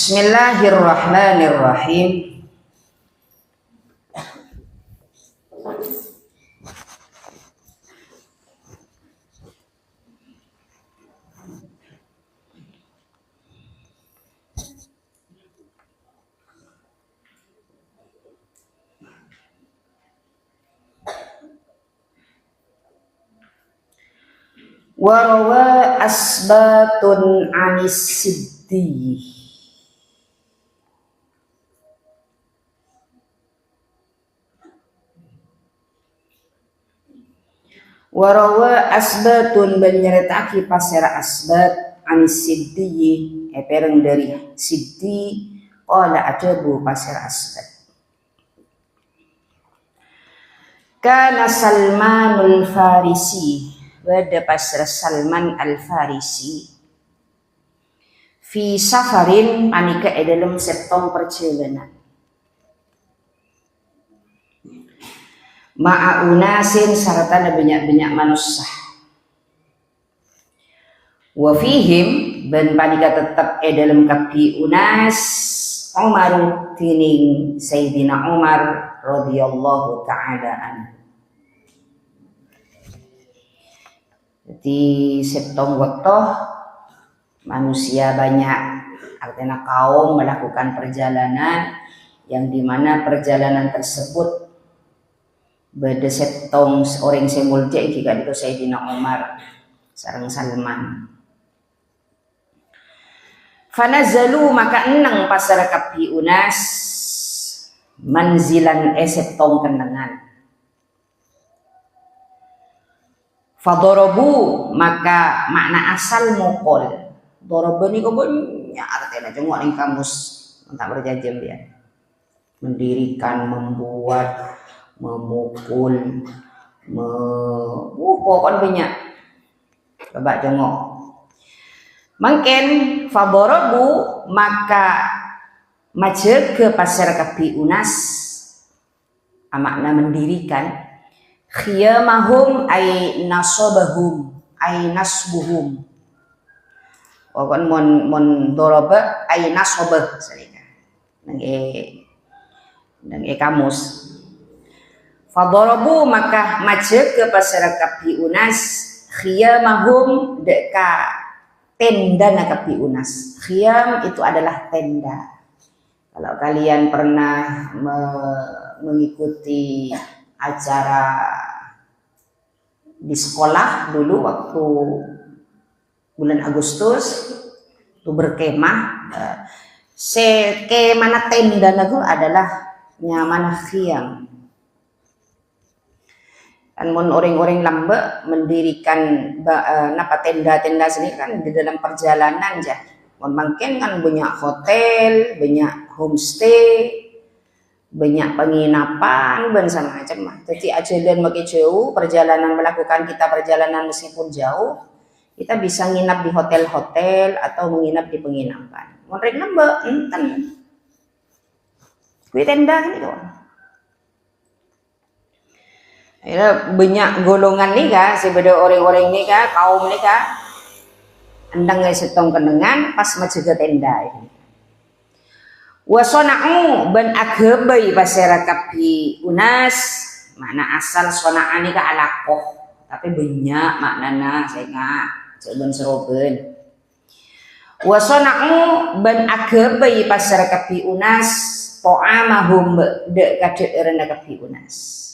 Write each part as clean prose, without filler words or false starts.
Bismillahirrahmanirrahim. Warawa asbatun anis siddi. Warawa asbatun menyeretaki pasera asbat anis siddi pereng dari siddi qala ajabu pasera asbat. Kana Salmanul Farisi pada pasera Salman al Farisi fi safarin anika dalam setong perjalanan ma'a unasin sarta banyak-banyak manusia wa fihim ben panika tetap dalam kapi unas Umar tining Sayyidina Umar radhiyallahu ta'ala anhu. Jadi setong waktu manusia banyak, artinya kaum melakukan perjalanan yang dimana perjalanan tersebut beda setong orang semulja jika itu Sayyidina Umar sareng Salman. Fanazalu maka enang pasar kapi unas manzilan setong kenangan. Fadorobu maka makna asal mukol. Dorobu ini kebanyakan artinya cuma yang kamus tak berjajam dia. Mendirikan, membuat, memukul, pokoknya banyak. Coba jengok. Mungkin fadorobu maka majek ke pasar kapi unas makna mendirikan. Khiyamahum ay nasabahum ay nasbuhum. Pokoknya mon doroba ay nasabah salika. Nang kamus. Fadarabu maka majek ke pasar kapi unas khiyamahum deka tenda na kapi unas. Khiyam itu adalah tenda. Kalau kalian pernah mengikuti acara di sekolah dulu waktu bulan Agustus itu berkemah kemana tenda itu adalah nyaman khiyam kan orang-orang lambe mendirikan napa tenda-tenda sini kan di dalam perjalanan ya mungkin kan banyak hotel banyak homestay banyak penginapan dan sama macam. Jadi ajalan makin jauh perjalanan melakukan kita perjalanan meskipun jauh kita bisa nginap di hotel-hotel atau menginap di penginapan. Mereka nambah enten kue tenda gitu. Ada banyak golongan nih kak, sebenarnya orang-orang ini kak, kaum nih kak, endang setong kenengan pas majaga tenda ini. Wasona'u ban agabay pasera kapi unas makna asal sona'an ini ka alakoh tapi banyak maknana saya nggak coba seroben. Wasona'u ban agabay pasera kapi unas to'amahum de kadeerna kapi unas.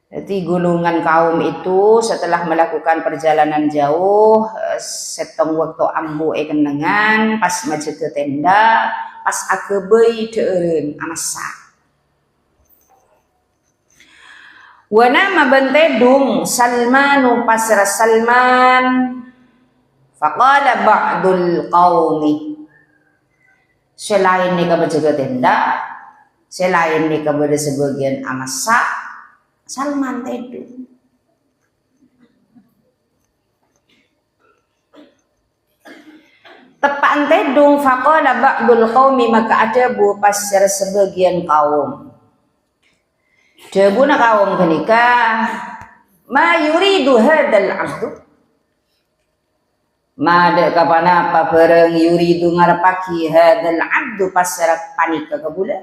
Jadi golongan kaum itu setelah melakukan perjalanan jauh setong waktu ambu kenengan pas maju ke tenda pas agabei deureun amasa. Wana mabantedung Salmanu pasra Salman faqala ba'dul qaumi selain ni kabajaga tenda selain ni kabada sebagian amasa Salman tedu. Tepaan tedung faqala ba'dul qaumi maka ada bu pasir sebagian kaum. Debuna kaum kenika ma yuridu hadzal abdu. Mada kapana apa bareng yuridu ngarepaki hadal abdu pasara panika kabula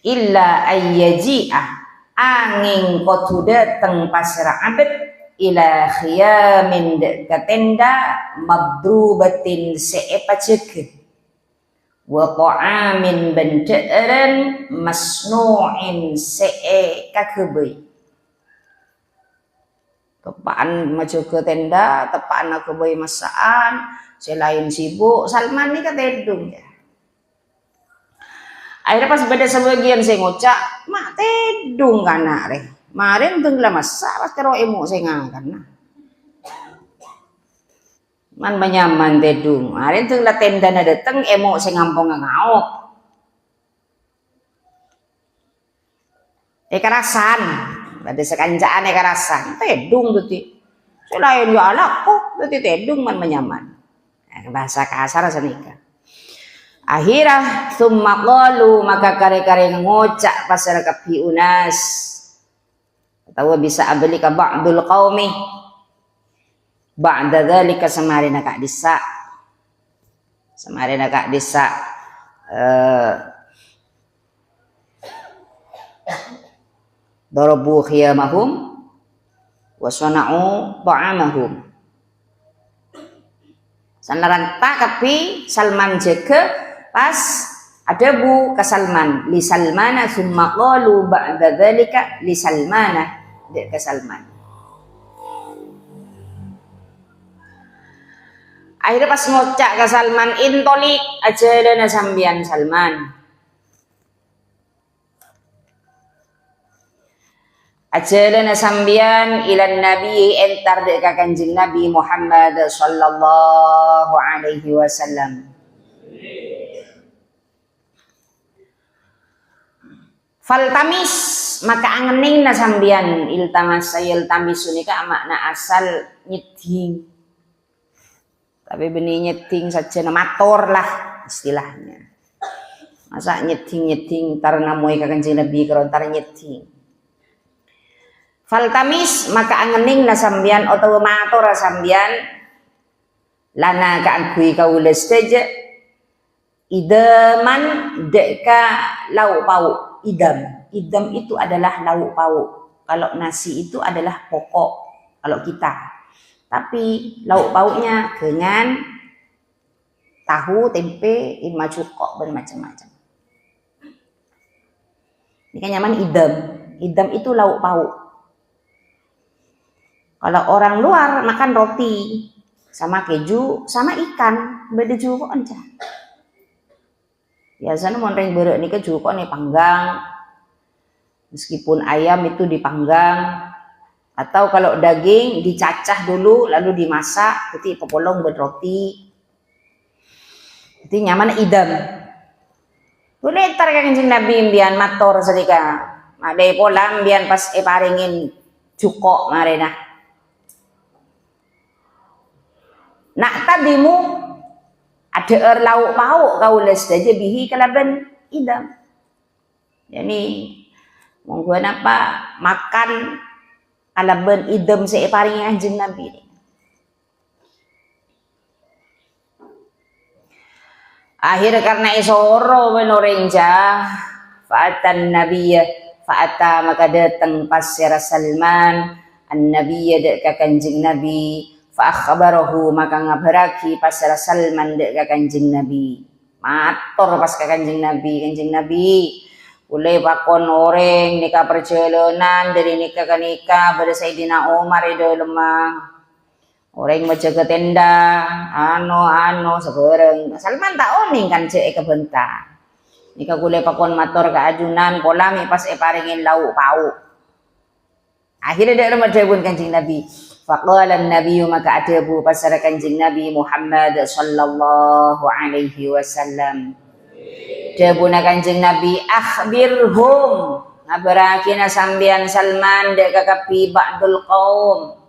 illa ayyaji'ah angin kotu dateng pasara abad ila khiyamin ka tenda madrubatin se'epacek wa ta'amin benta'ran masnu'in se'e kakebay. Tepaan maju ke tenda, tepaan aku bayi masaan, selain sibuk, Salman ni kata tedung ya. Akhirnya pas beda sebagian saya ngucap, mak tedung kan re. Marin tenggelam masa, pas karo emu saya ngangkan. Man banyaman tedung, marin tenggelam tenda na dateng, emu saya ngampung ngawok. Kerasan. Ada sekancaan kerasan tedung tuti selain ya alak kok tuti tedung man menyaman bahasa kasar senika akhirah summa qalu maka kare-kare ngocak pasar kapi unas atau bisa abli ka ba'dul qaumi ba'da dzalika samarina ka disa darabu khiyamahum wa sana'u ta'amahum sanaran tapi Salman jaga pas ada bu ke Salman li Salmana summa qalu ba'da dzalika li Salmana ke Salman akhirnya pas ngocak ke Salman intolik ajalana sambian Salman ajalana sambian ilan nabi entar dek kanjeng Nabi Muhammad sallallahu alaihi wasallam. Faltamis maka angening na sambian iltamas sayiltamis unika makna asal nyeding. Tapi benih nyeding saja mator lah istilahnya. Masa nyeding tarna moy ka kanjeng Nabi karontar nyeding. Faltamis maka angening na sambian atau matur sambian lana ka angkui kaules teje idaman deka lauk pauk idam itu adalah lauk pauk kalau nasi itu adalah pokok kalau kita tapi lauk pauknya dengan tahu tempe ilma cukok bermacam-macam ini kan nyaman idam itu lauk pauk. Kalau orang luar makan roti sama keju sama ikan beda juga kok aja. Biasanya mau ring berek nih keju kok nih panggang. Meskipun ayam itu dipanggang atau kalau daging dicacah dulu lalu dimasak, jadi popolong berroti. Itu nyaman idam. Boleh tar kanjeng Nabi mbian matur sedika. Made polam mbian pas paringin cukok marena. Nak tadimu ada lauk pauk kaules saja bihi kalaban idam. Jadi monggo napa makan kalaban idam separing anjing Nabi. Akhir karena isoro menorenja fa'atan nabiyya fa'ata maka datang pasir Salman an-nabiyya dek kanjeng Nabi fa akhbarahu maka ngabaraki pasal Salman dek kanjeng Nabi matur pas kanjeng Nabi boleh pakon orang nikah perjalanan dari nikah ke nikah pada Sayyidina Umar itu lemah orang menjaga tenda ano sebereng Salman tak oning kan cek kebentar nikah boleh pakon matur ke ajunan polami pas paringin lauk pauk akhirnya dia remajabun kanjeng Nabi faqala Nabi maka adabu pasar kanjeng Nabi Muhammad sallallahu alaihi wasallam dabuna kanjeng Nabi akhbirhum ngabarakina sambian Salman dek kakapi ba'dul qaum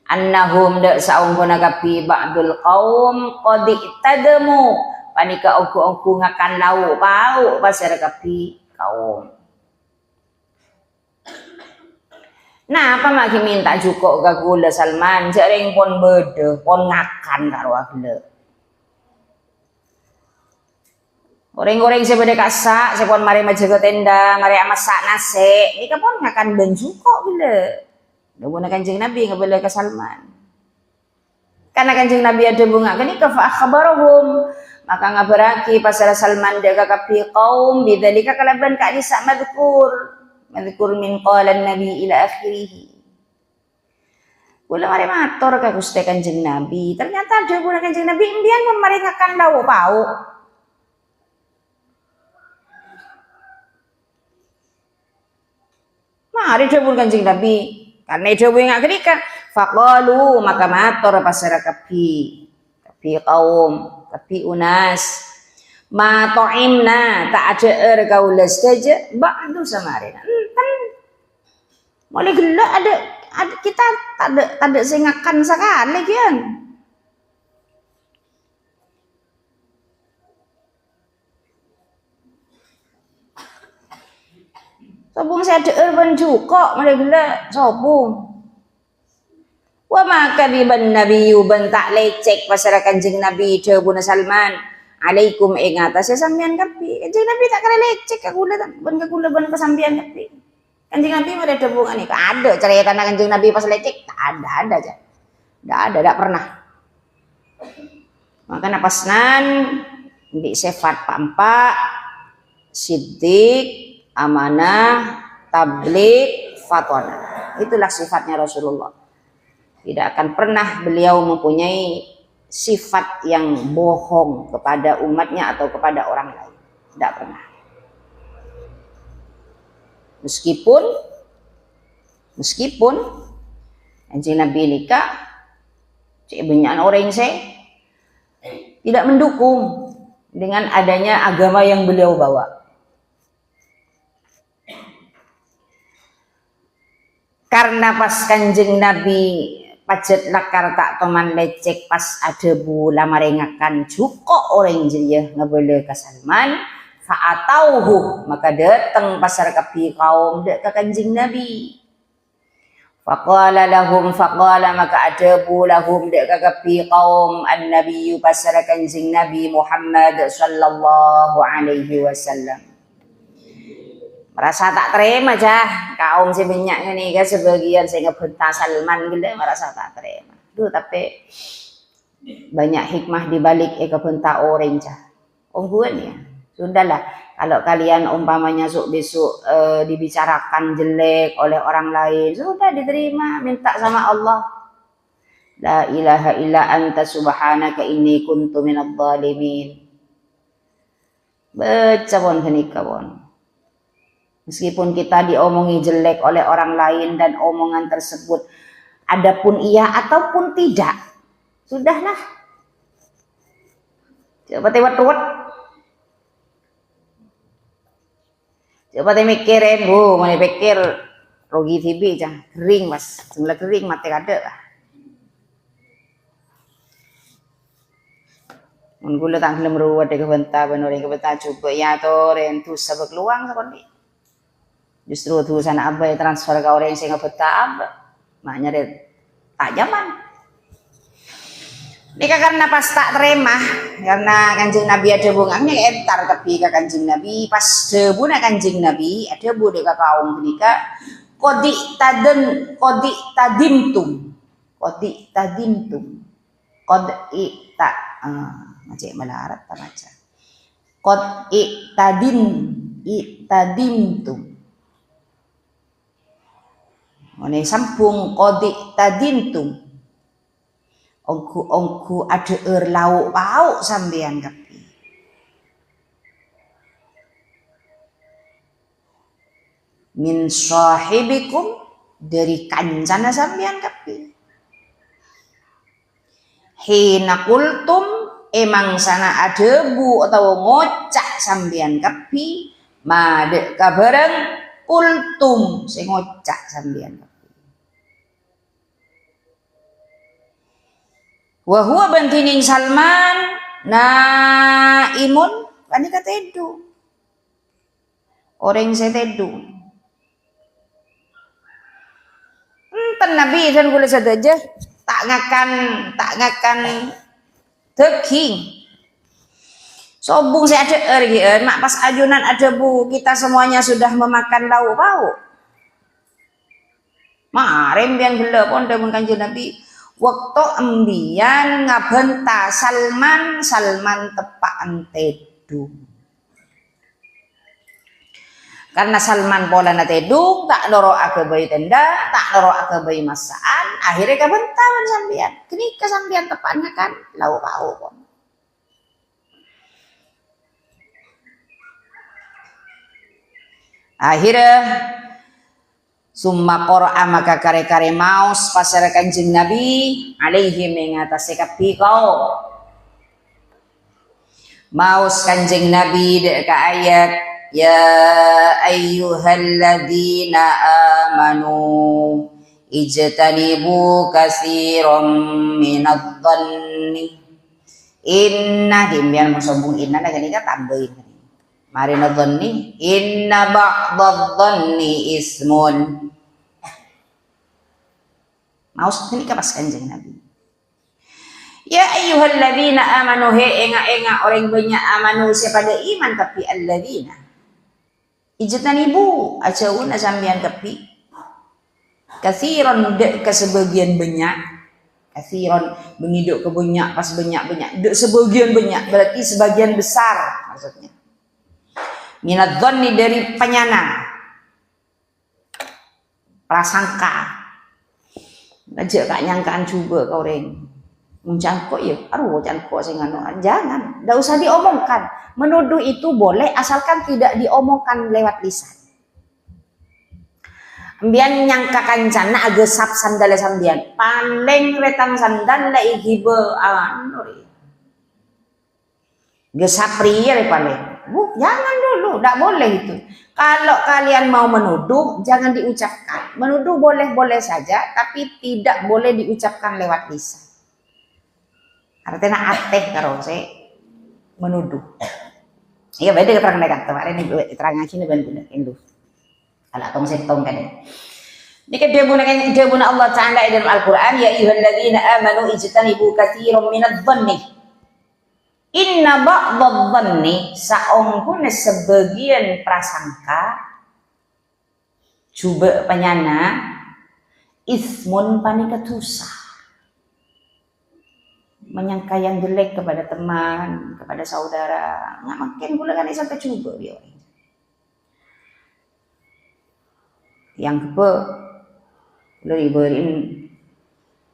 annahum dek saumpuna kapi ba'dul qaum qad itadamu panika oku ngakan lauk pauk pasar kapi kaum Nah, apa lagi minta jukok ke kula Salman, jaring pon bede, pon ngakan karo akhle. Goreng-goreng sebede kasak, sepon mari majaga tenda, mari masak nasi. Ini pon ngakan benju kok gila. Guna Kanjeng Nabi ngabela ke Salman. Karena Kanjeng Nabi ada bunga kani ka fa akhbarahum, maka ngabaraki pasal Salman dia kapi kaum bidzalika kalaban ka disa madhkur min qala Nabi ila akhirih. Kula mari matur ka Gusti Kanjeng Nabi. Ternyata ada guna Kanjeng Nabi imbian pun mari ngakan dawu pau. Mari dawuh Kanjeng Nabi. Karena itu nggak ketika faqalu maka matur pasara kapi kaum kapi unas ma ta'imna tak ada kaulas saja ba'du samarina enten mulai gila ada kita tak ada singakan sekali kian. Sobung saya urban juga, mulai gila sobung. Wa maka diban Nabi ban tak lecek pasal Kanjeng Nabi Buna Salman. Alaikum ing atas sampean kapi. Kanjeng Nabi tak kena lecek kagula ban kesampean kapi. Kanjeng Nabi ada hubungan nih, ada cerita Kanjeng Nabi pas lecek, tak ada aja. Tidak pernah. Maka napasnan di sifat pampak siddiq amanah, tabligh, fatwana. Itulah sifatnya Rasulullah. Tidak akan pernah beliau mempunyai sifat yang bohong kepada umatnya atau kepada orang lain. Tidak pernah. Meskipun Kanjeng Nabi nikah, banyak orang saya tidak mendukung dengan adanya agama yang beliau bawa. Karena pas Kanjeng Nabi pajat lakar tak teman lecek pas ada bula marengakan cukup orang jeriah ngabele ke Salman fa'atauhu maka datang pasar kapi kaum dek ke Kanjeng Nabi faqala maka ada bulahum dek ke kapi kaum an-nabi pasar Kanjeng Nabi Muhammad sallallahu alaihi wasallam. Merasa tak terima aja kaum sebanyak ini kan sebagian saya ngebentah Salman gitu merasa tak terima. Duh tapi banyak hikmah dibalik kebentah orang cah. Ya sudahlah kalau kalian umpamanya besok dibicarakan jelek oleh orang lain sudah diterima minta sama Allah. La ilaha illa anta subhanaka inni kuntu minadh dhalimin. Baca pon kenika pon. Meskipun kita diomongi jelek oleh orang lain dan omongan tersebut adapun iya ataupun tidak, sudahlah. Coba tewat-tewat. Coba mikirin, mana pikir Rogi TV cah, kering mas, jumlah kering mati kada lah. Menggula tak belum ruwet de kebenta benori kebenta coba ya to rentu sabak luang seperti. Justru tulisan abai transfer ke orang yang saya ngebeta abah makanya dia tak nyaman ini karena pas tak terima karena Kanjeng Nabi ada bungangnya entar tapi ke Kanjeng Nabi pas debuna Kanjeng Nabi ada bude ke kaum menika kodi tadimtum macam melarat tak macam tadimtum Mone sampung kodik tadintum. Ongku ada lauk pauk sampean kapi. Min sahibikum dari kancana sampean kapi. Hina kultum emang sana adebu atau ngocak sampean kapi. Made kabareng kultum sing ngocak sampean. Wa huwa bantining Salman naimun kan kata edu. Orang saya tedu. Ten Nabi dan gula saja tak ngakan daging. Sobung saya ada mak pas ajunan ada bu kita semuanya sudah memakan lauk pauk. Marem biang gula pon demun kanjeng Nabi waktu embian ngabenta Salman tepaan tedu. Karena Salman pola na tedu tak loro ake bayi tenda, tak loro ake bayi masaan, akhirnya kabentawan sambian. Kini kesambian tepatnya kan lauk pauk pon. Akhirnya summa qara'a maka kare-kare maos pasar kanjeng Nabi alaihi mengatasi kapikau maos kanjeng Nabi dek ka ayat ya ayyuhalladzina amanu ijtanibu katsiran minadh-dhanni inna dimyan masambung inna gani ka tambahin mari nadhanni inna ba'dadh-dhanni ismun. Maus ini ka pas kanjeng Nabi. Ya ayyuhalladzina amanu he enga orang banyak amanu pada iman tapi alladzina ijtanibu acauna sambian tapi kasiron dek ke sebagian banyak kasiron mengiduk ke banyak pas banyak dek sebagian banyak berarti sebagian besar maksudnya. Minadh-dhanni dari penyana prasangka aja kak nyangkaan juga kau reng mencangkok ya aduh cangkok sing anu jangan enggak usah diomongkan menuduh itu boleh asalkan tidak diomongkan lewat lisan ambian nyangka kancana agesap sandale sambian paling retang sandal la igibe anu gesap riya paling bu, jangan dulu, tidak boleh itu. Kalau kalian mau menuduh, jangan diucapkan. Menuduh boleh-boleh saja, tapi tidak boleh diucapkan lewat lisan. Artinya ateh karo saya menuduh. Iya, beda keterangan mereka. Kemarin ini keterangan sini benar Indo. Kalau tong setong kan. Ini kan dia guna Allah Taala dalam Al-Qur'an ya ayyuhalladzina amanu ijtanibu katsiran minadh-dhanni inna ba'dadh-dhanni saongkune sebagian prasangka coba penyana ismun paniketusa menyangka yang jelek kepada teman kepada saudara nggak makin gula kan sampai coba dia yang kedua udah diberiin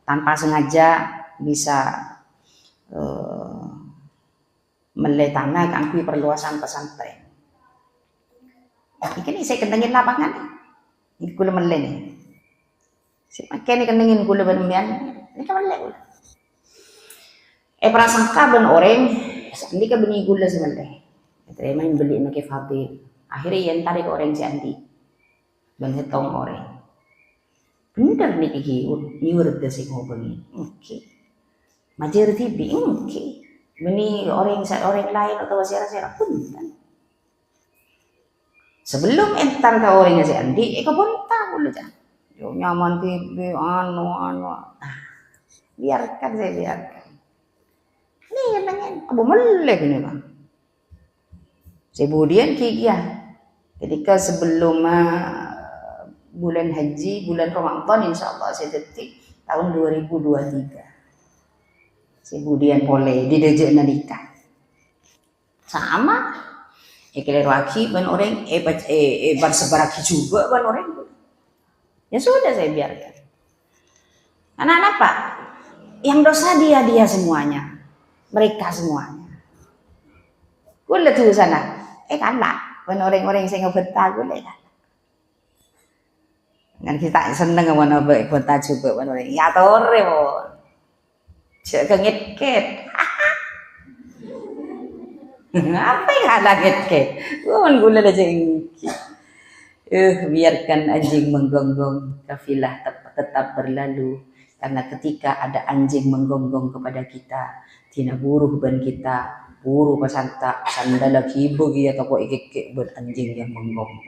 tanpa sengaja bisa meletana kangkui perluasan pesantren. Ini saya kendengin lapangan. Ini kula melen. Saya makan kendengin kula berembian. Ini kan melen. Prasangka ben orang, ini kan beni gula sebenarnya. Terima yang beli nak Fadil. Akhirnya yang tarik orang si Andi. Ben hetong orang. Bener nih kihiut, nyuruh desi ngobengin. Oke. Majer tibi, oke. Beni orang lain atau siapa pun kan. Sebelum entar ke orangnya si Andi, kebontak dulu kan. Yo nyaman TV anu. Nah, biarkan saya biarkan. Ini katanya abu melek ini bang. Kemudian kia ketika sebelum bulan haji, bulan Ramadan insya Allah saya detik tahun 2023. Kemudian boleh didejek nikah sama kira lagi ban orang bersebaraki juga ban orang ya sudah saya biarkan karena apa yang dosa dia semuanya mereka semuanya gue lihat tuh sana kalah ban orang-orang yang saya ngebentah gue lihat kan kita seneng sama nabi bentah juga ban orang ya tore cek ngit-ngit. Apa yang ada ngit-ngit? Gula aja biarkan anjing menggonggong, kafilah tetap berlalu. Karena ketika ada anjing menggonggong kepada kita, tina buruh ban kita, buruh pasanta, sandala kibo gitu atau kok ikik ban anjing yang menggonggong.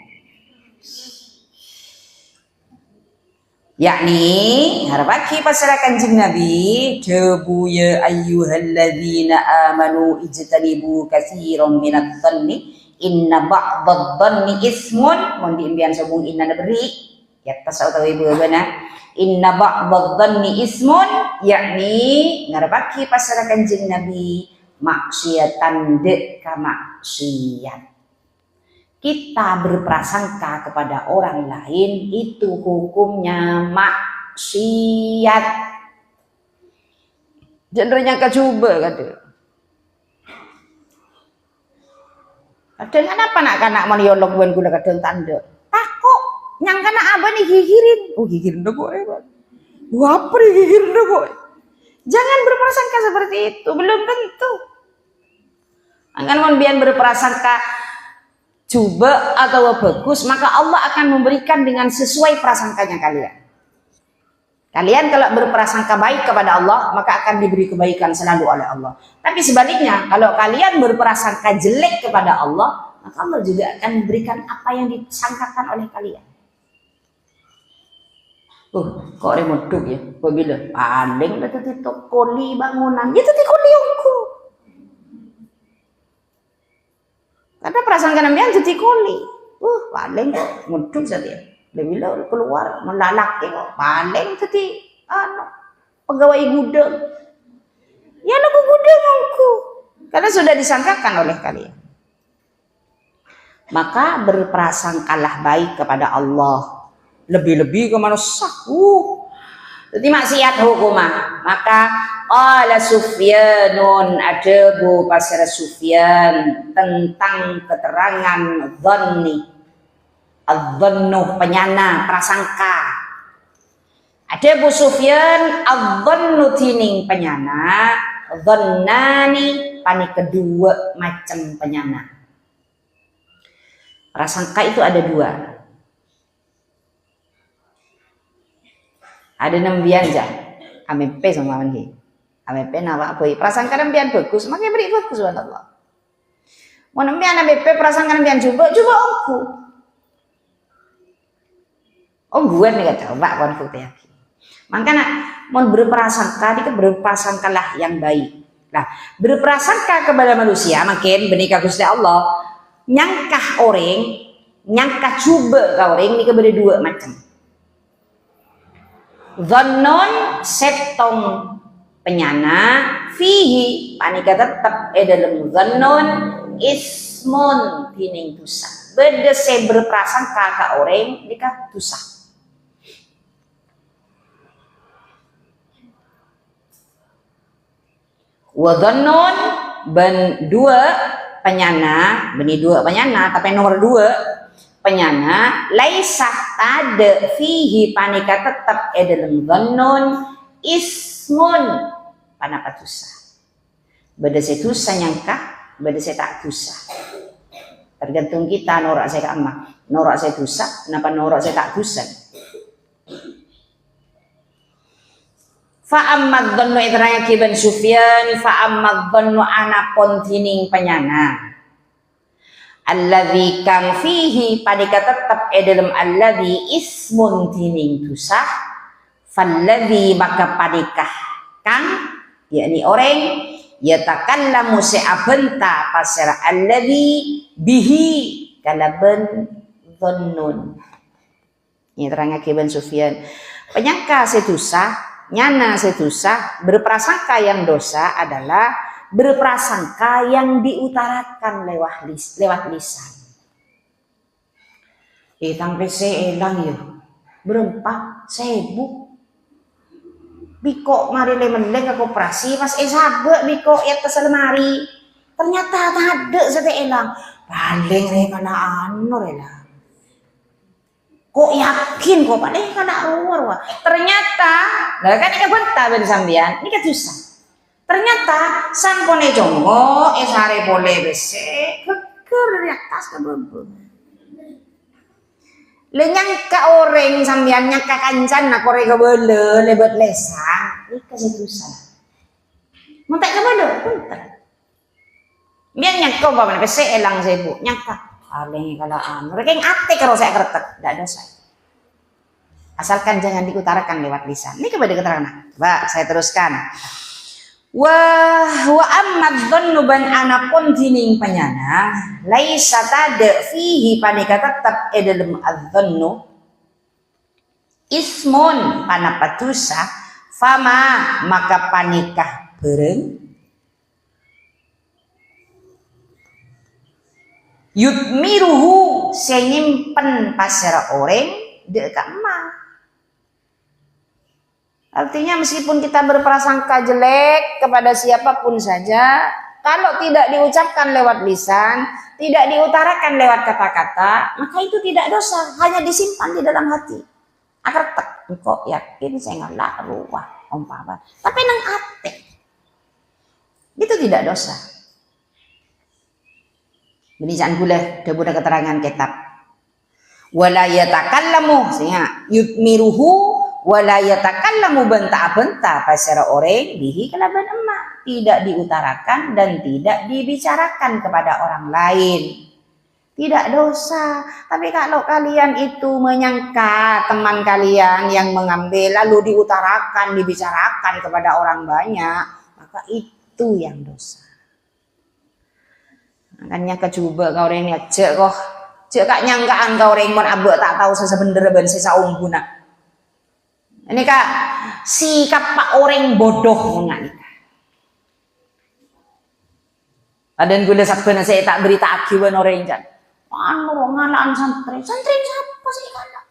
yakni harapaki pasal Kanjeng Nabi debu ya ayyuhalladzina amanu ijtanibu katsiran minadh dhanni inna ba'dadh dhanni ismun mun diimbian sabung inna beri ya tasawuf ibu bana inna ba'dadh dhanni ismun yakni harapaki pasal Kanjeng Nabi maksiatan dek ka maksiat. Kita berprasangka kepada orang lain itu hukumnya maksiat. Jendernya kecoba kata. Kadang kenapa nak kanak meniolog ben kula kadang tanda. Takut nyang kana apa nih gigirin. Oh gigirin dong kok. Wah apa nih gigirin dong kok. Jangan berprasangka seperti itu, belum tentu. Angkan mon bian berprasangka coba atau bagus, maka Allah akan memberikan dengan sesuai prasangkanya kalian. Kalian kalau berprasangka baik kepada Allah, maka akan diberi kebaikan selalu oleh Allah. Tapi sebaliknya, kalau kalian berprasangka jelek kepada Allah, maka Allah juga akan memberikan apa yang disangkakan oleh kalian. Kok remoduk ya? Kok bila? Paling itu titik koli bangunan, itu titik koli aku. Karena perasaan kanambian jadi koli. Paling muduk saja. Bila keluar melalak kok paling jadi pegawai gudang. Ya lagu gudang aku. Karena sudah disangkakan oleh kalian. Maka berprasangkalah baik kepada Allah. Lebih-lebih ke manusia. Jadi maksiat hukumah. Maka qala Sufyanun adebu pasir Sufyan tentang keterangan dhanni. Adh-dhannu penyana prasangka. Adebu Sufyan adh-dhannu tining penyana, dhannani pani kedua macam penyana. Prasangka itu ada dua. Ada nembian aja, AMP sama mandi, AMP nawa boy. Prasangka nembian bagus, makanya beri bagus buat Allah. Mau nembian AMP prasangka nembian coba aku. Gue nih gak coba konflik lagi. Makanya mau berprasangka, kita berprasangkalah yang baik. Nah, berprasangka kepada manusia, makin benika Gusti Allah, nyangkah orang, nyangkah coba kau orang ini kepada dua macam. Dhannun setong penyana fihi panika tetap dalam dhannun ismun tining dosa. Beda saya berprasangka ka orang dika dosa. Wa dhannun ben dua penyana, beni dua penyana tapi nomor dua penyana laisa tade fihi panika tetap dalam dhannun ismun panapa dosa. Beda saya dosa nyangka, beda saya tak dosa. Tergantung kita norak saya amak, norak saya dosa, kenapa norak saya tak dosa. Fa ammad dhannu idranya kiban Sufyan fa ammad dhannu anapon tining penyana. Alladzi kang fihi padika tetap dalam alladzi ismun tining dosa falladzi maka padikah kang yakni orang yatakallamu se'abenta pasara alladzi bihi kalaban dhannun. Ini terangnya Ibn Sufyan. Penyangka sedosa, nyana sedosa, berprasangka yang dosa adalah berprasangka yang diutarakan lewat lisan. Tang PC elang ya. Berempat, sebu. Biko mari lemeleng ke koperasi pas sabe biko ya atas lemari. Ternyata tak ada sate elang. Paling rekana anu rela. Kok yakin kok paling kana luar wah. Ternyata, lah kan iki benta ben sampean, iki susah. Ternyata sampone jongo sare boleh bese keker di atas ke bebek. Lenyang ka orang sampean nyaka kancan nak korek ke bele lebet lesang, iki susah. Montek ke bele, punten. Biar nyaka bawa bese elang sebu, nyaka. Paling kalaan, rekeng ate karo saya kertek, tidak ada saya. Asalkan jangan diutarakan lewat lisan. Ini kepada keterangan. Coba saya teruskan. Wa ammad dhannu ban anapun dining penyana laisa tada fihi panika tetap edalem adzannu ismun panapatusa fama maka panikah bereng yutmiruhu senyimpen pasera oreng dek ma. Artinya meskipun kita berprasangka jelek kepada siapapun saja, kalau tidak diucapkan lewat lisan, tidak diutarakan lewat kata-kata, maka itu tidak dosa, hanya disimpan di dalam hati. Agar kok yakin saya ngelak ruah umpama, tapi nang ate. Itu tidak dosa. Benisan gula debu keterangan kitab. Wala yatakallamu sehingga yutmiruhu wala yatakallamu benta-benta pasara orang bihi kelaban emak, tidak diutarakan dan tidak dibicarakan kepada orang lain. Tidak dosa. Tapi kalau kalian itu menyangka teman kalian yang mengambil lalu diutarakan, dibicarakan kepada orang banyak, maka itu yang dosa. Makanya kecoba kau orang ini cek kok cek kak nyangkaan kau orang mon abek tak tahu sesebener ben sisa ungguna. Ini kak sikap pak orang bodoh menganik. Adan gue desat bener saya tak berita akibat orang jan. Anu ngalaan santri siapa sih kana?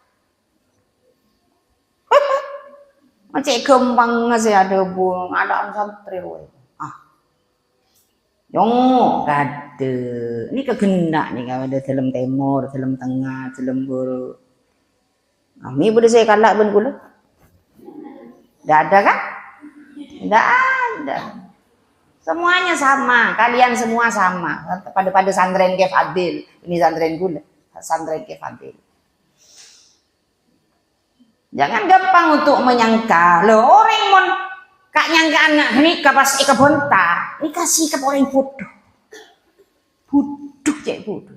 Macam kembang sih ada bu ngalaan santri loh. Yong kade. Ini kegena nih kalau ada dalam timur, dalam tengah, dalam buru. Kami boleh saya kalak ben gula. Tidak ada kan? Tidak ada. Semuanya sama. Kalian semua sama. Pada santren ke Fadil. Ini santren gula. Santren ke Fadil. Jangan gampang untuk menyangka. Loh orang mon kak nyangka anak nikah pas ika bonta. Ini kasih ke orang bodoh. Bodoh cek bodoh.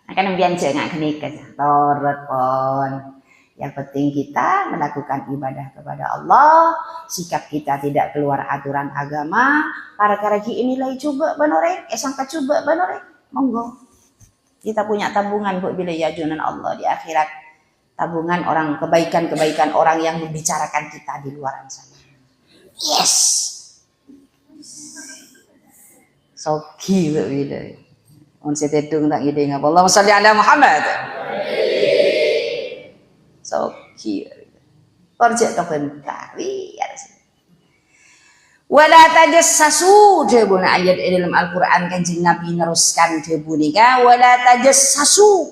Akan biasa nggak nikah. Torot pon. Yang penting kita melakukan ibadah kepada Allah, sikap kita tidak keluar aturan agama. Para karaki inilah coba banoreng, sangka coba banoreng, monggo. Kita punya tabungan buat bila yajunan Allah di akhirat. Tabungan orang kebaikan-kebaikan orang yang membicarakan kita di luar sana. Yes. Soki buat bila. On setedung tak ide ngapa. Allahumma shalli ala Muhammad. So cute. Orjek kebentar lihat. Wala tajassasu debuna ayat dalam Al-Qur'an Kanjeng Nabi neruskan debu nika wala tajassasu.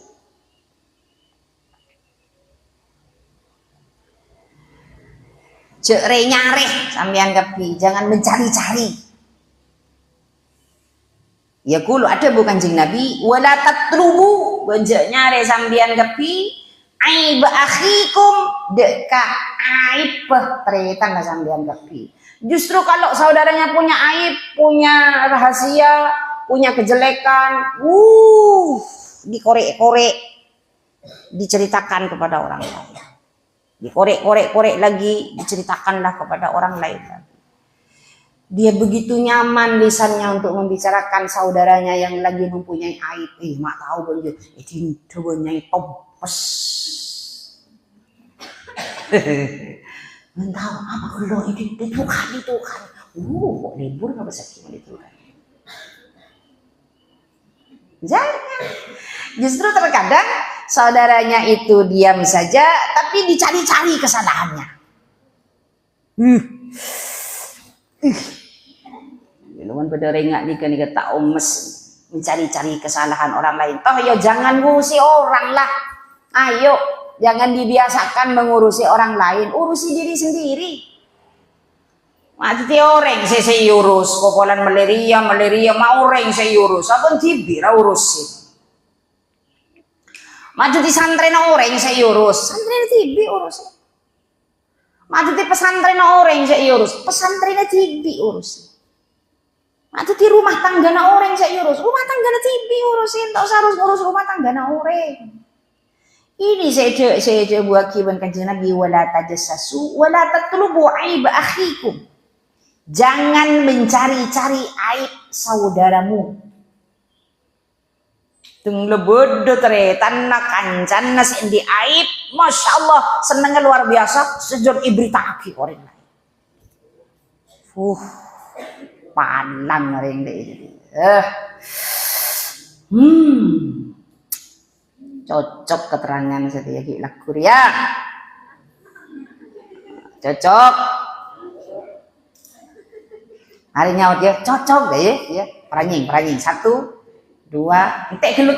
Cek nyareh sampean kepi, jangan mencari-cari. Ya kulo ada bukan Kanjeng Nabi wala tatlubu benjek nyare sampean kepi. Aib akhikum deka aib tretan lah sampean kepi. Justru kalau saudaranya punya aib, punya rahasia, punya kejelekan, dikorek-korek, diceritakan kepada orang lain. Dikorek-korek lagi, diceritakanlah kepada orang lain. Dia begitu nyaman lisannya untuk membicarakan saudaranya yang lagi mempunyai aib. Mak tahu banget, ini punya tompes. Mentau apa kalau itu kan. Kok libur nggak bisa cuma kan. Jangan. Justru terkadang saudaranya itu diam saja, tapi dicari-cari kesalahannya. Luan pada rengak nika tak omes mencari-cari kesalahan orang lain. Toh ya jangan ngurusi orang lah. Ayo. Jangan dibiasakan mengurusi orang lain, urusi diri sendiri. Mati orang saya urus, kokolan malaria mau orang saya urus, apa tibi ra urusin. Maju di santren orang saya urus, santren tibi urus. Maju di pesantren orang saya urus, pesantren tibi urus. Maju di rumah tangga orang saya urus, rumah tangga tibi urusin, tak usah urus rumah tangga orang. Ini saya buat kiban kanjeng Nabi, wala tajassasu wala tatlubu aib akhikum. Jangan mencari-cari aib saudaramu. Tung lebod teretan nak kancan nas indi aib, masya Allah senengnya luar biasa. Sejor ibrita aki orang lain. Palang orang deh. Cocok keterangan setia lakur ya. Cocok. Hari nyaut ya, cocok deh ya. Peranying. 1, 2, entek gulu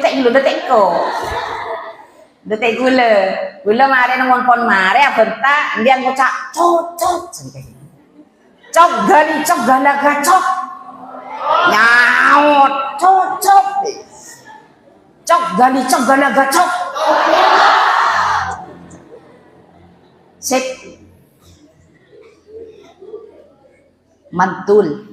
detek gula. Gula mare nang pon mare abenta ndian kocak cocok. Cok gali cok galaga cok. Nyaut cocok deh. Cok gali cok galaga cok. Sip. Mantul.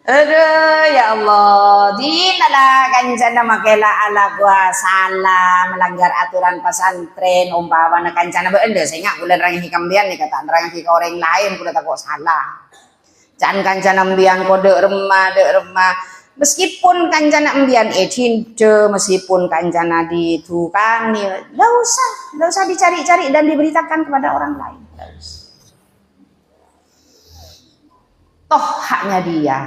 Aduh ya Allah, dinala kancana makela ala gua salah melanggar aturan pesantren umpama kancana beende saya nggak bulan rangi hikambian nih kata rangi ke orang lain kuda tak kok salah. Jangan kancana ambian kode remah meskipun kancana ambian cinta meskipun kancana ditukang nih, nggak usah dicari-cari dan diberitakan kepada orang lain. Toh haknya dia,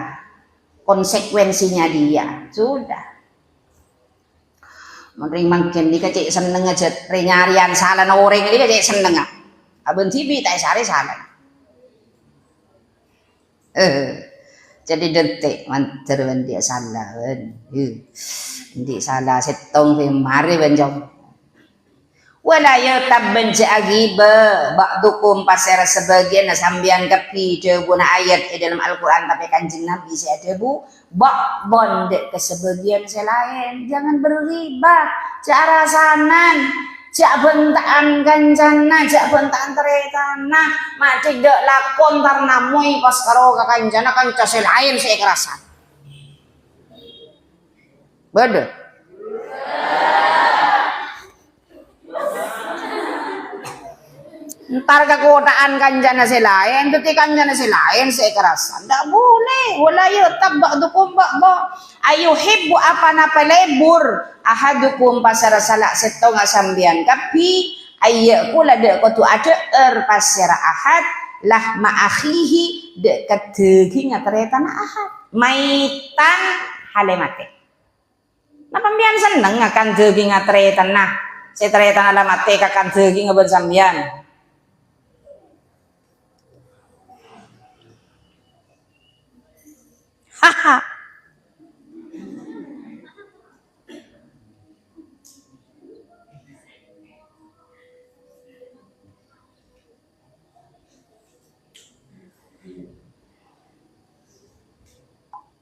konsekuensinya dia, sudah. Mending makin dia cek seneng aja nyarian salah orang dia cek seneng ah. Abang TV tak sari salah. Jadi detik manter dia salah kan. Dia salah setong mari benjong. Wala yatabban ja'agiba ba'dukum pasir sebagian sambian kepi guna ayat dalam Al-Quran tapi kanjeng Nabi saya debu ba'don dek ke sebagian selain. Jangan berriba cara sanan cak bentaan kancana cak bentaan teretana mak tidak lakon tarnamui pas karo kancana kanca selain saya kerasan bener. Ntar kekodaan kanjana selain, detik kanjana selain saya kerasan. Tidak boleh. Wala yutab ba'dukum ba'da. Ayuhibbu apa napa lebur. Ahadukum pasara salak setong asambian. Tapi ayyakula dek kotu ada pasara ahad. Lah ma'akhihi dek kedegi ngateretan ahad. Maitan halemate. Napa mbian seneng akan degi ngateretan nah. Saya teretan alamate kakan degi ngabersambian. Haha.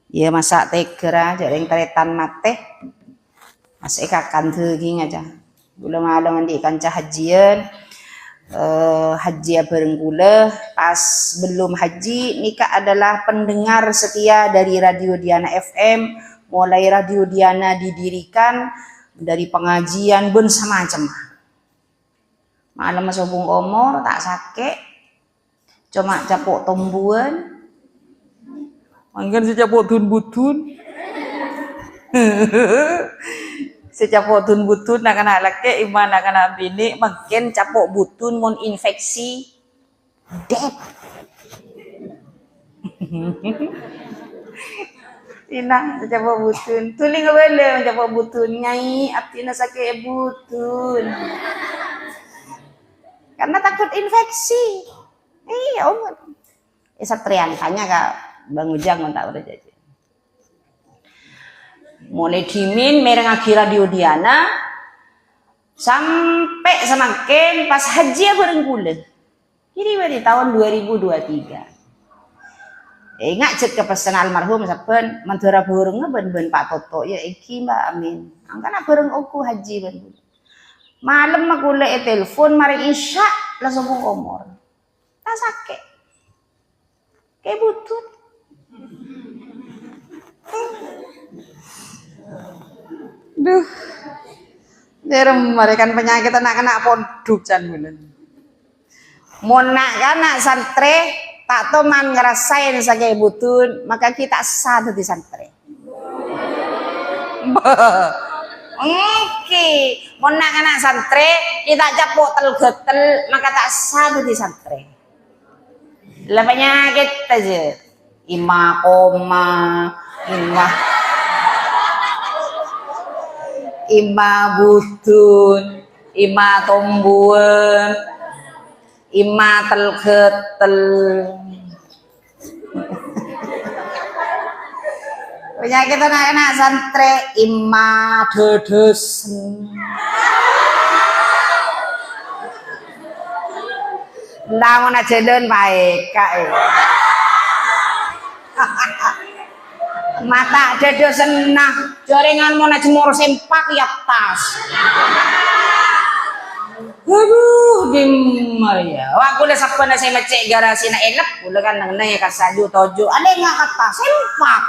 Ya masak teger aja yang teretan mate. Masih kakan daging aja. Gula malam mandi ikan hajian. Haji bareng kula pas belum haji nikah adalah pendengar setia dari Radio Diana FM. Mulai Radio Diana didirikan dari pengajian ben semacam malam masubung omor tak sakit cuma capok tombuan mangkan si capok tun butun secapok tun butun nak anak laki iman nak anak bini makin capok butun mon infeksi dead ina capok butun tuling boleh capok butun nyai atina sakit butun karena takut infeksi iya umur satrian tanya kak Bang Ujang tak udah jadi mulai dimin mereng akhir Radio Diana sampai semakin pas haji bareng kula. Ini di tahun 2023. Ingat cet ke pesan almarhum saben mandora burung ben Pak Toto ya iki Mbak Amin. Angkana bareng aku haji ben. Malam aku le telepon mari isya langsung umur. Tak sakit. Kayak butut. Duh, derem kan penyakit anak-anak poduk can bulan. Mun nak kana santre tak teman ngerasain saking butun, maka kita satu di santre. Oke, mun nak kana santre kita capuk tel-getel, maka tak satu di santre. Lah penyakit aja. Ima koma, ima butun, ima tombuan, ima tel-getel. Penyakit anak-anak santre ima dedesen. Namun aja den baik kak. Mata dedesen nah, jaringan mau jemur sempak ya tas. Aduh, gimana ya? Wah, aku udah sapana saya ngecek garasi na elep, udah kan nang ya kasaju tojo. Ada nggak kata sempak?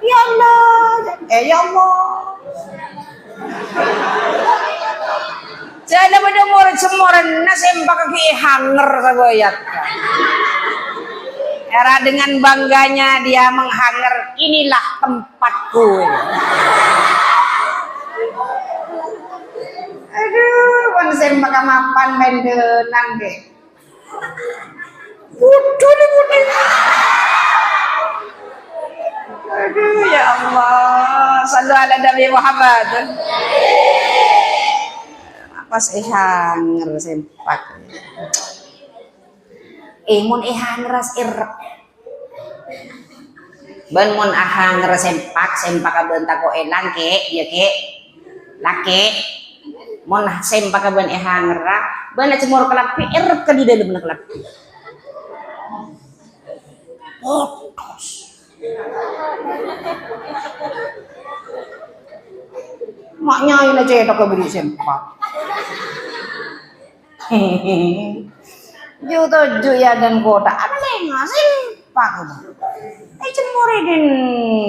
Ya Allah, ya Allah. Jangan pada semoran na sempak kaki hanger saboyat. Era dengan bangganya dia menghanger, inilah tempatku. Aduh, wan sempak mapan mendenan deh. Buduh nih buduh. Aduh ya Allah, sallu ala Nabi Muhammad. Pas hanger sempak. Mun ras irep. Ben mun hanger sempak bentak ko elang ke, ya ke. Lake. Mun sempak ben hanger, ben cemur kelapi irep ka di dalam kelapi. Potos. Maknya ini cetok ke beri sempak. Juto ya dan kota ada nggak sempak itu. Cemurin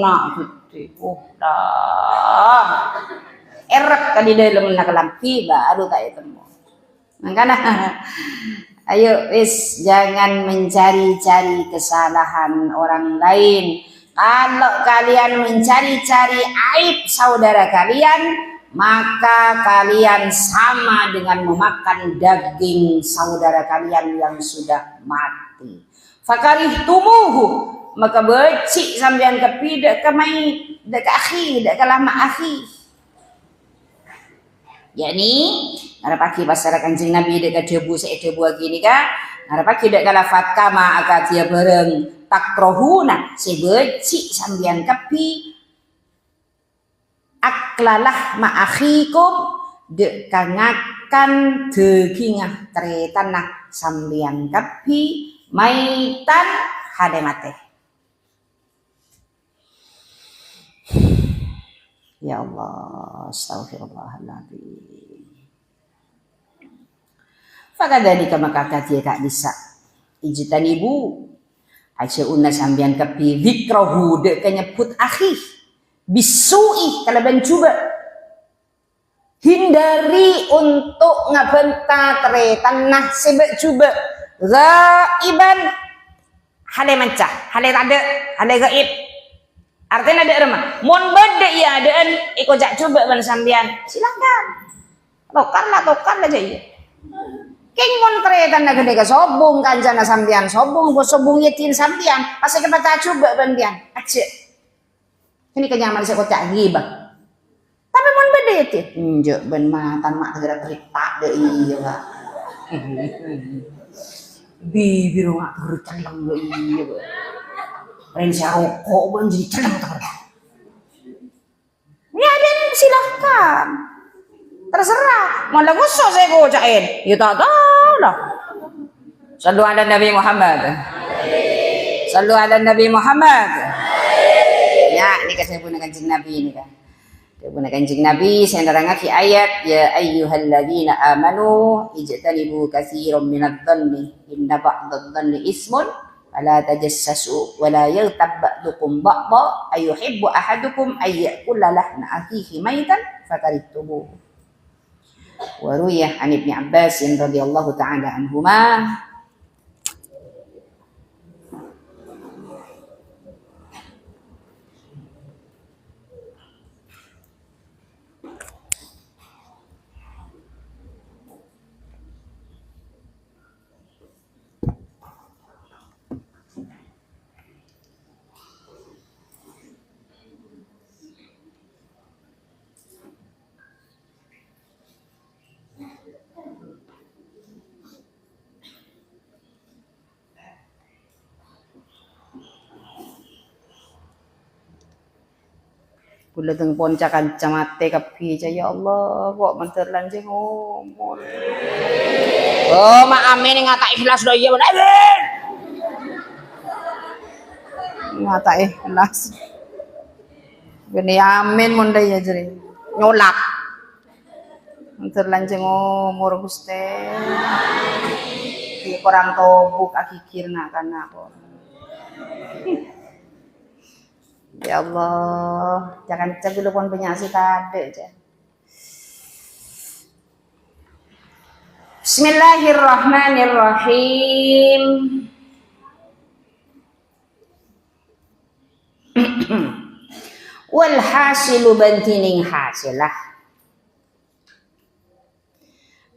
nak gitu. Dah. Erek kali dalam nak lampi baru tak itu. Makanya ayo wis jangan mencari-cari kesalahan orang lain. Kalau kalian mencari-cari aib saudara kalian, maka kalian sama dengan memakan daging saudara kalian yang sudah mati. Fakarihtumuhu, maka becik sampean kepi dak kamai dak akhi dak kalama akhi. Yani ngarepaki pasar Kanjeng Nabi dak debu sek debu gini ka, ngarepaki dak kalafat kama akatia bareng takrohuna sebecik sampean kepi aklalah ma'akhikum dek kangakan degingah tretanah sambian kapi maitan hademate. Ya Allah, astaghfirullahaladzim. Fakadhalika maka katia kak bisa ijtanibu aja unna sambian kapi zikrohu dek kenyebut akhih bisui kalau mencoba hindari untuk ngabenta tretan nah sebab coba ghaiban hale mancah hale tade hale gaib artinya ada remah mon beda ya adaan iko jak coba ban sambian silakan tokar aja ya king mon tretan na gede ka sobung kancana sambian sobung bos sobung yetin sambian pasti kebaca coba bandian aja. Ini kenyaman saya kocak gibah. Tapi mon beda itu. Njuk ben matan mak segera cerita deh iya Pak. Bibir mak tercendang deh iya Pak. Rensia rokok ben jadi cendang ter. Ya dan silahkan. Terserah. Malah gosok saya kocakin. Ya tak tahu lah. Sallu ala Nabi Muhammad. Sallu ala Nabi Muhammad. Ya, ini kan saya punya Kanjeng Nabi ini kan. Saya punya Kanjeng Nabi, saya nerangkan di ayat ya ayyuhalladzina amanu ijtanibu katsiran minadh-dhanni inna ba'dadh-dhanni ismun fala tajassasu wa la yaghtab ba'dukum ba'dha ayuhibbu ahadukum ay ya'kula lahma akhihi maitan fakarihtubuh. Wa ruwiyah an Ibnu Abbas radhiyallahu ta'ala anhuma kula teng ponca kancamate kapi ya Allah kok manter lanjeng ngomong. Oh mak amin ngata ikhlas do iya bener. Ngata ikhlas. Gini amin mondai ya jere. Nyolak. Manter lanjeng ngomong Gusti. Ki kurang tobuk akikirna kana kok. Ya Allah, jangan cek dulu pun penyakit ada aja. Bismillahirrahmanirrahim. Wal hasilu bantining hasilah.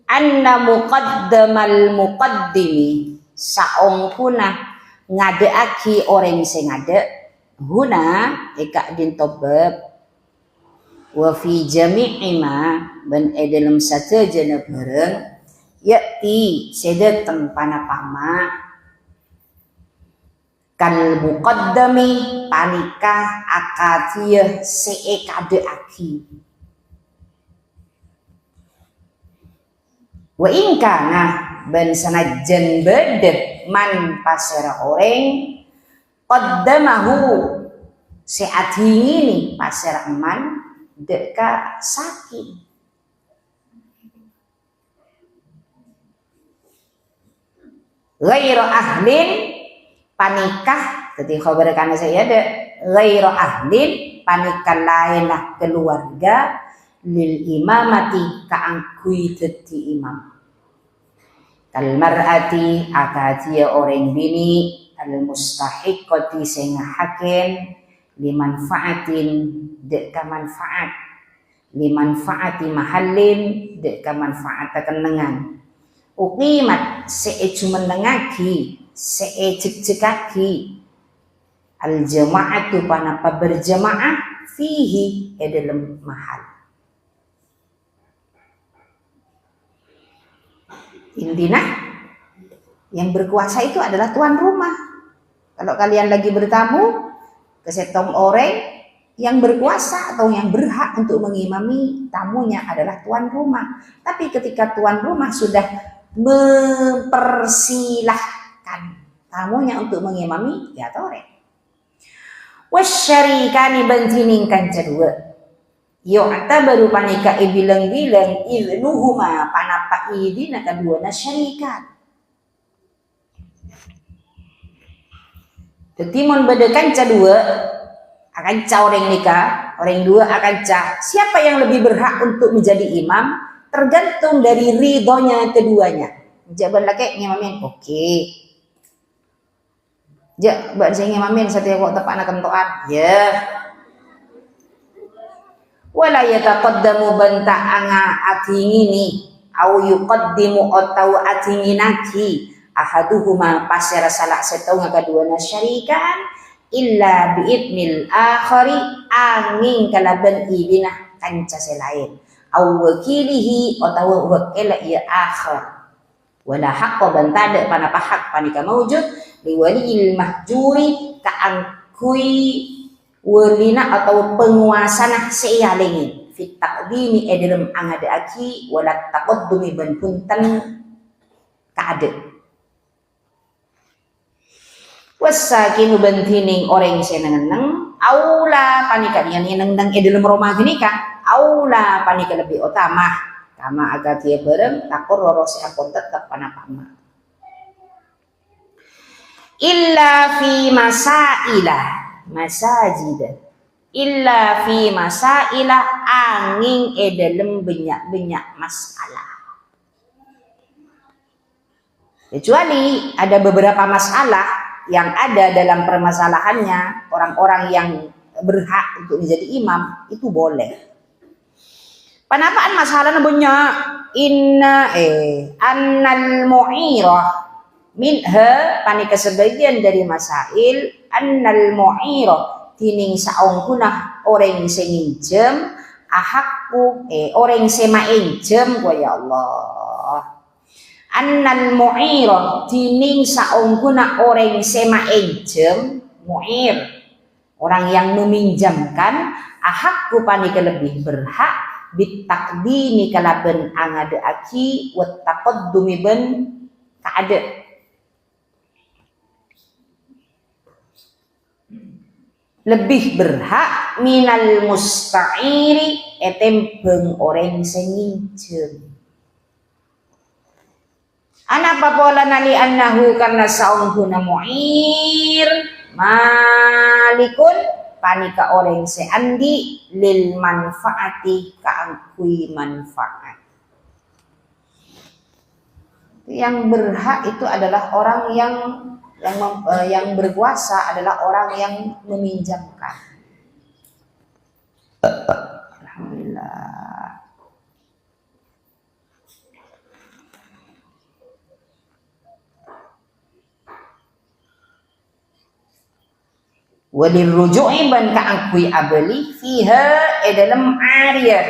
Anna muqaddamal muqaddimi saongkuna ngadeaki orang sing ngade huna eka din tobab wa fi jami'i ma ban dalam satajana bareng yati sedateng panapama kal muqaddami panikah akatiyah seekade aki wa ingkana ban sanajan bedep man pasara orang qaddamahu seat ini pasar eman deka sakit ghairu ahlin panikah ketika khabarkan saya ada ghairu ahlin panikah lainlah keluarga lil imamati kaangkui dadi imam kal mar'ati akatia orang bini al mustahiqati sing haken limanfaatin dek ka manfaat limanfaati mahallin dek ka manfaat kenengan uqimat seeju menengaki seejek-jekaki al jamaatu panapa berjamaah fihi dalam mahal intinya yang berkuasa itu adalah tuan rumah. Kalau kalian lagi bertamu ke setong orang yang berkuasa atau yang berhak untuk mengimami tamunya adalah tuan rumah. Tapi ketika tuan rumah sudah mempersilahkan tamunya untuk mengimami, ya tore. Wasyarikani bantining kedua. Yu'ta baru panika ibilang-bilang idnuhuma panapa idina kedua na syarikat. Ketimun bedekan dua akan orang nikah, orang dua akan siapa yang lebih berhak untuk menjadi imam tergantung dari ridhonya keduanya. Jaban laki ngimamin, oke. Ja, mbak saya ngimamin setiap kok tepat nak kentoan, ya. Wala yataqaddamu banta anga atingini au yuqaddimu atau atinginaki ahaduhuma pasera salah setau ngakaduana syarikan illa biidnil akhari angin kalaban ibinah kanca selain au wakilihi atau wakila ia akhar wala haqqa bantada panapa hak panika maujud liwalil mahjuri kaangkui welina atau penguasana sealingin fit taqdimi dalam angada aki wala taqaddumi ban punten kaade wasakinu bantining orang seneneng aula panika yang nendang dalam rumah gini kan aula panika lebih utama kama agak dia bareng takur rorosi ampun tetap panapama illa fi masailah masajid, illa fi masailah angin dalam banyak-banyak masalah. Kecuali ada beberapa masalah yang ada dalam permasalahannya orang-orang yang berhak untuk menjadi imam, itu boleh. Panapaan masalahnya banyak. Annal mu'irah minha, panika sebagian dari masail, annal mu'irah tining saong kunah orang senginjem ahakku orang semainjem gua ya Allah. Annal mu'irah tining saong kunah orang semainjem, mu'ir orang yang meminjamkan, ahakku panika lebih berhak bitakdimi kalaben angade aki wat taqaddumi ben kaade. Lebih berhak minal musta'iri etempeng orang senginjem. Anapa pola nali annahu karena saunghuna mu'ir malikun panika orang seandi lil manfaati kaangkui manfaat. Yang berhak itu adalah orang yang berkuasa, adalah orang yang meminjamkan. Alhamdulillah. Walil ruju'i ban kaangkui abeli fiha dalam ariyah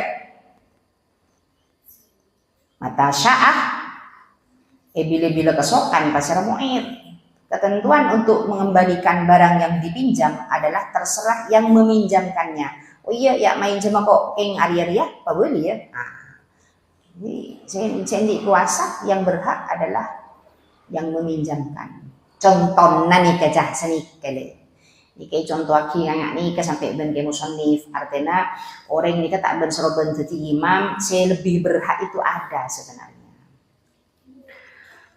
mata sya'ah bila kesokan pasar mu'ir. Ketentuan untuk mengembalikan barang yang dipinjam adalah terserah yang meminjamkannya. Oh iya ya main cuma kok keng ariyah ya apa boleh ya. Jadi kuasa yang berhak adalah yang meminjamkan. Contoh nani kecah seni kele. Ini contoh aki yang ni sampai ben ke musannif, artinya orang ini tak ben seroban jadi imam, saya lebih berhak itu ada sebenarnya.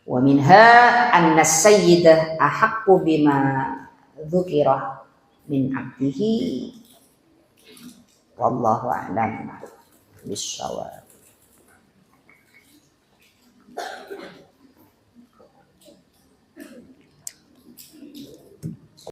Wa minha anna sayyidah ahaqqu bima dzukira min 'abdihi wallahu a'lam bissawab.